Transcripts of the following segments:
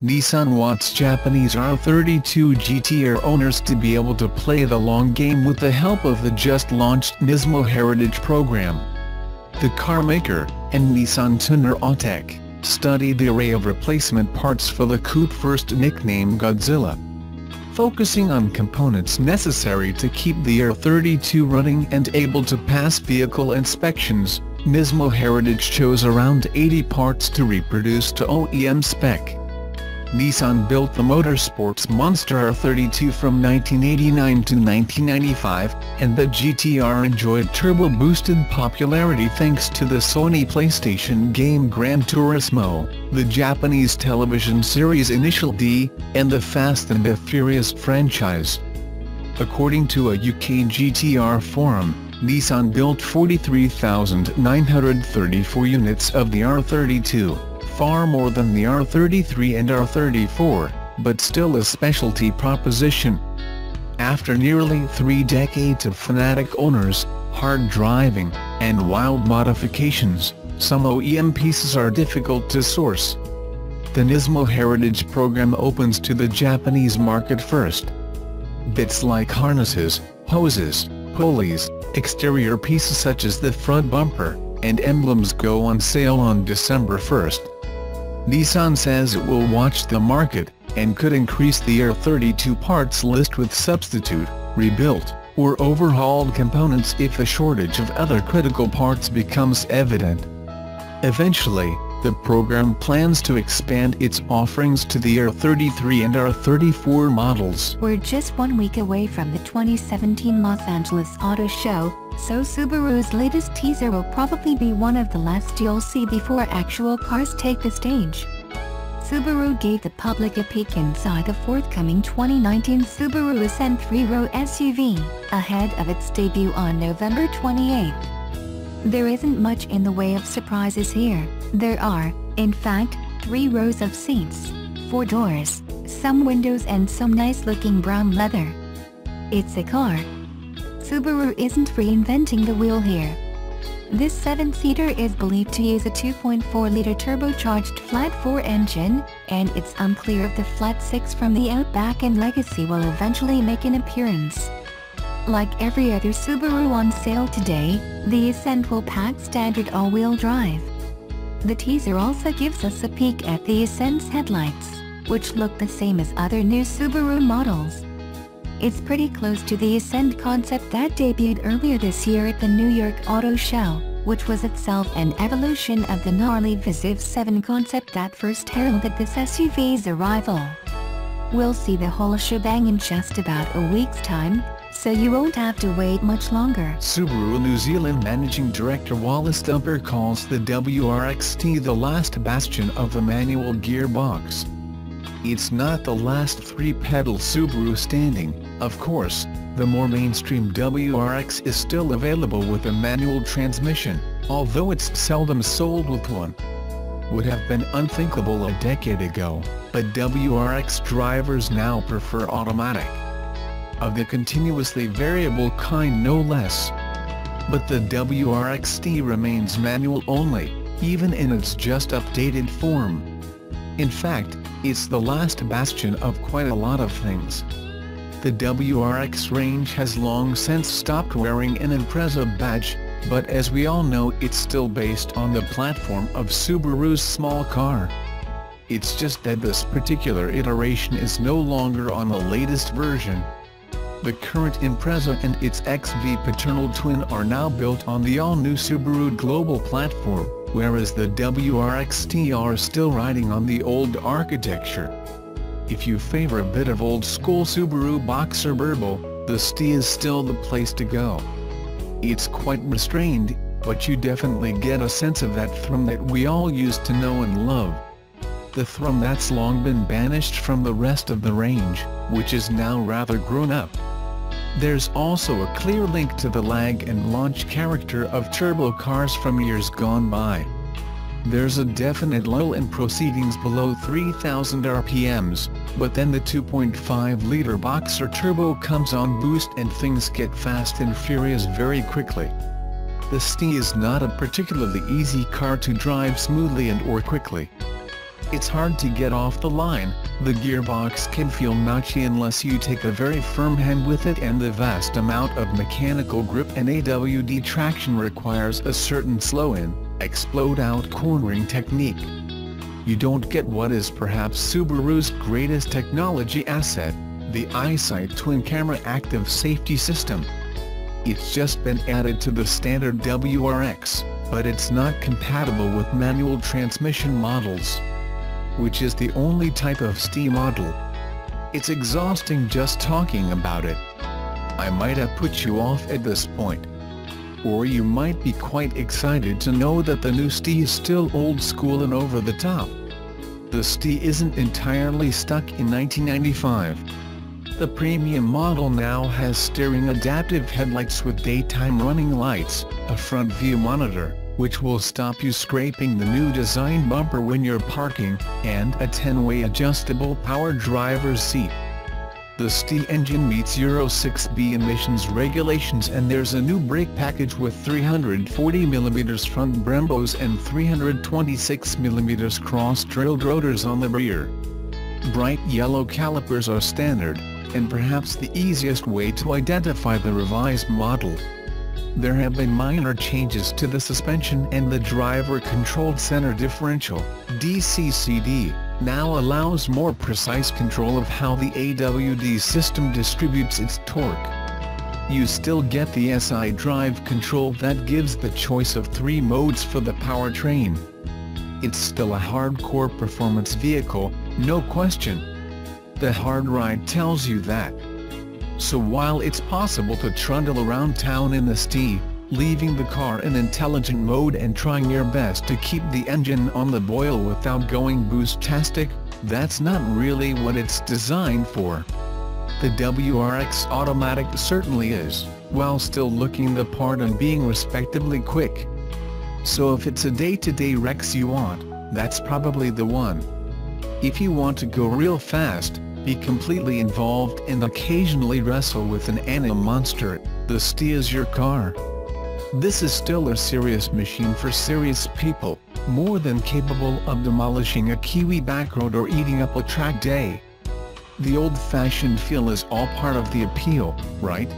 Nissan wants Japanese R32 GT-R owners to be able to play the long game with the help of the just-launched Nismo Heritage program. The carmaker, and Nissan tuner Autech, studied the array of replacement parts for the coupe first nicknamed Godzilla. Focusing on components necessary to keep the R32 running and able to pass vehicle inspections, Nismo Heritage chose around 80 parts to reproduce to OEM spec. Nissan built the motorsports monster R32 from 1989 to 1995, and the GT-R enjoyed turbo-boosted popularity thanks to the Sony PlayStation game Gran Turismo, the Japanese television series Initial D, and the Fast and the Furious franchise. According to a UK GT-R forum, Nissan built 43,934 units of the R32. Far more than the R33 and R34, but still a specialty proposition. After nearly 3 decades of fanatic owners, hard driving, and wild modifications, some OEM pieces are difficult to source. The Nismo Heritage program opens to the Japanese market first. Bits like harnesses, hoses, pulleys, exterior pieces such as the front bumper, and emblems go on sale on December 1st. Nissan says it will watch the market, and could increase the R32 parts list with substitute, rebuilt, or overhauled components if a shortage of other critical parts becomes evident. Eventually, the program plans to expand its offerings to the R33 and R34 models. We're just 1 week away from the 2017 Los Angeles Auto Show, so Subaru's latest teaser will probably be one of the last you'll see before actual cars take the stage. Subaru gave the public a peek inside the forthcoming 2019 Subaru Ascent 3-row SUV, ahead of its debut on November 28. There isn't much in the way of surprises here. There are, in fact, 3 rows of seats, 4 doors, some windows and some nice-looking brown leather. It's a car. Subaru isn't reinventing the wheel here. This 7-seater is believed to use a 2.4-liter turbocharged flat-4 engine, and it's unclear if the flat-6 from the Outback and Legacy will eventually make an appearance. Like every other Subaru on sale today, the Ascent will pack standard all-wheel drive. The teaser also gives us a peek at the Ascent's headlights, which look the same as other new Subaru models. It's pretty close to the Ascent concept that debuted earlier this year at the New York Auto Show, which was itself an evolution of the gnarly Visiv 7 concept that first heralded this SUV's arrival. We'll see the whole shebang in just about a week's time, so you won't have to wait much longer. Subaru New Zealand Managing Director Wallace Dumper calls the WRXT the last bastion of the manual gearbox. It's not the last 3-pedal Subaru standing, of course. The more mainstream WRX is still available with a manual transmission, although it's seldom sold with one. Would have been unthinkable a decade ago, but WRX drivers now prefer automatic. Of the continuously variable kind no less. But the WRXT remains manual only, even in its just updated form. In fact, it's the last bastion of quite a lot of things. The WRX range has long since stopped wearing an Impreza badge, but as we all know it's still based on the platform of Subaru's small car. It's just that this particular iteration is no longer on the latest version. The current Impreza and its XV paternal twin are now built on the all-new Subaru Global platform, whereas the WRXT are still riding on the old architecture. If you favor a bit of old-school Subaru Boxer burble, the ST is still the place to go. It's quite restrained, but you definitely get a sense of that thrum that we all used to know and love. The thrum that's long been banished from the rest of the range, which is now rather grown up. There's also a clear link to the lag and launch character of turbo cars from years gone by. There's a definite lull in proceedings below 3,000 RPMs, but then the 2.5-liter Boxer turbo comes on boost and things get fast and furious very quickly. The ST is not a particularly easy car to drive smoothly and or quickly. It's hard to get off the line, the gearbox can feel notchy unless you take a very firm hand with it, and the vast amount of mechanical grip and AWD traction requires a certain slow-in, explode-out cornering technique. You don't get what is perhaps Subaru's greatest technology asset, the EyeSight twin-camera active safety system. It's just been added to the standard WRX, but it's not compatible with manual transmission models, which is the only type of ST model. It's exhausting just talking about it. I might have put you off at this point. Or you might be quite excited to know that the new ST is still old school and over the top. The ST isn't entirely stuck in 1995. The premium model now has steering adaptive headlights with daytime running lights, a front view monitor, which will stop you scraping the new design bumper when you're parking, and a 10-way adjustable power driver's seat. The ST engine meets Euro 6b emissions regulations, and there's a new brake package with 340mm front Brembos and 326mm cross-drilled rotors on the rear. Bright yellow calipers are standard, and perhaps the easiest way to identify the revised model. There have been minor changes to the suspension, and the driver-controlled center differential, DCCD, now allows more precise control of how the AWD system distributes its torque. You still get the SI drive control that gives the choice of 3 modes for the powertrain. It's still a hardcore performance vehicle, no question. The hard ride tells you that. So while it's possible to trundle around town in the ST, leaving the car in intelligent mode and trying your best to keep the engine on the boil without going boost-tastic, that's not really what it's designed for. The WRX Automatic certainly is, while still looking the part and being respectably quick. So if it's a day-to-day Rex you want, that's probably the one. If you want to go real fast, be completely involved and occasionally wrestle with an anim monster, the ST is your car. This is still a serious machine for serious people, more than capable of demolishing a Kiwi backroad or eating up a track day. The old-fashioned feel is all part of the appeal, right?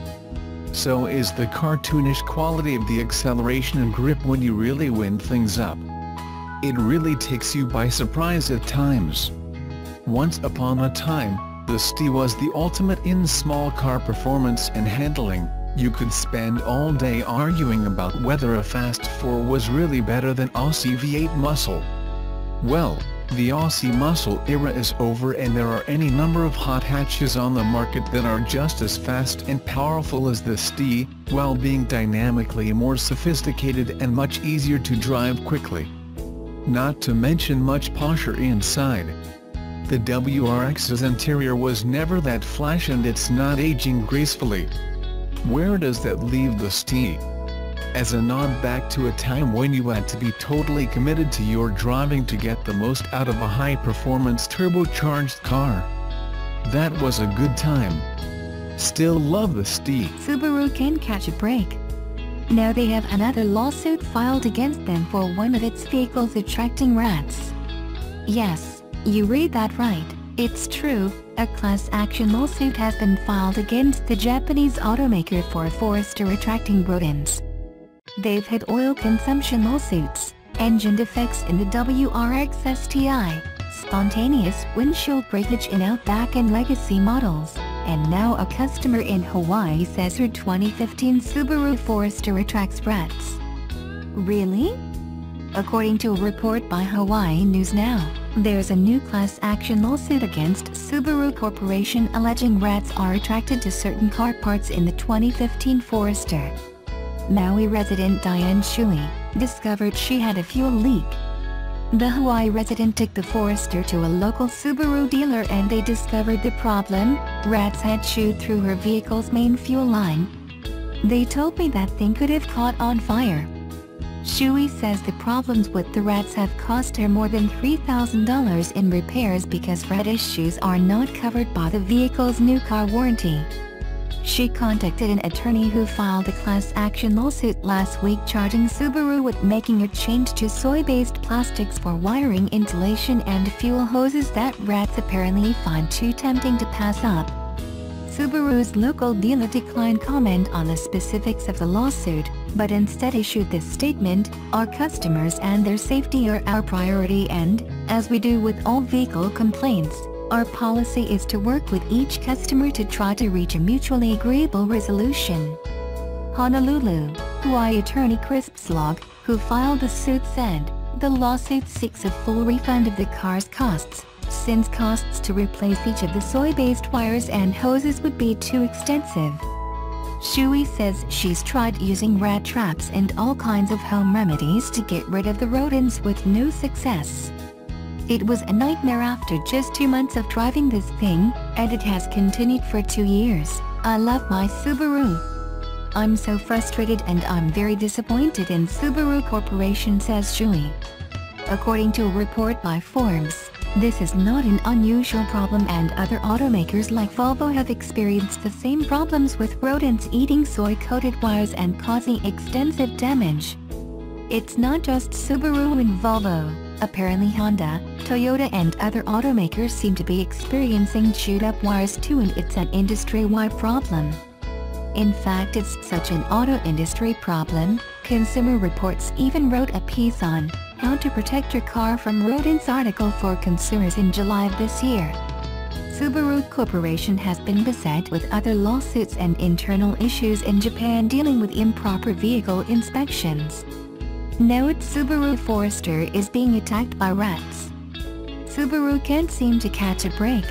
So is the cartoonish quality of the acceleration and grip when you really wind things up. It really takes you by surprise at times. Once upon a time, the ST was the ultimate in small car performance and handling. You could spend all day arguing about whether a Fast 4 was really better than Aussie V8 muscle. Well, the Aussie muscle era is over, and there are any number of hot hatches on the market that are just as fast and powerful as the ST, while being dynamically more sophisticated and much easier to drive quickly. Not to mention much posher inside. The WRX's interior was never that flash, and it's not aging gracefully. Where does that leave the ST? As a nod back to a time when you had to be totally committed to your driving to get the most out of a high-performance turbocharged car. That was a good time. Still love the ST. Subaru can catch a break. Now they have another lawsuit filed against them for one of its vehicles attracting rats. Yes, you read that right, it's true, a class action lawsuit has been filed against the Japanese automaker for Forester attracting rodents. They've had oil consumption lawsuits, engine defects in the WRX STI, spontaneous windshield breakage in Outback and Legacy models, and now a customer in Hawaii says her 2015 Subaru Forester attracts rats. Really? According to a report by Hawaii News Now, there's a new class action lawsuit against Subaru Corporation alleging rats are attracted to certain car parts in the 2015 Forester. Maui resident Diane Shui discovered she had a fuel leak. The Hawaii resident took the Forester to a local Subaru dealer and they discovered the problem: rats had chewed through her vehicle's main fuel line. They told me that thing could have caught on fire. Shui says the problems with the rats have cost her more than $3,000 in repairs because rat issues are not covered by the vehicle's new car warranty. She contacted an attorney who filed a class action lawsuit last week charging Subaru with making a change to soy-based plastics for wiring, insulation and fuel hoses that rats apparently find too tempting to pass up. Subaru's local dealer declined comment on the specifics of the lawsuit, but instead issued this statement: "Our customers and their safety are our priority and, as we do with all vehicle complaints, our policy is to work with each customer to try to reach a mutually agreeable resolution." Honolulu, Hawaii attorney Chris Slog, who filed the suit, said, "The lawsuit seeks a full refund of the car's costs, since costs to replace each of the soy-based wires and hoses would be too extensive." Shui says she's tried using rat traps and all kinds of home remedies to get rid of the rodents with no success. "It was a nightmare after just 2 months of driving this thing, and it has continued for 2 years. I love my Subaru. I'm so frustrated and I'm very disappointed in Subaru Corporation," says Shui. According to a report by Forbes, this is not an unusual problem and other automakers like Volvo have experienced the same problems with rodents eating soy-coated wires and causing extensive damage. It's not just Subaru and Volvo. Apparently Honda, Toyota and other automakers seem to be experiencing chewed-up wires too, and it's an industry-wide problem. In fact, it's such an auto industry problem, Consumer Reports even wrote a piece on "How to Protect Your Car from Rodents" article for consumers in July of this year. Subaru Corporation has been beset with other lawsuits and internal issues in Japan dealing with improper vehicle inspections. Now its Subaru Forester is being attacked by rats. Subaru can't seem to catch a break.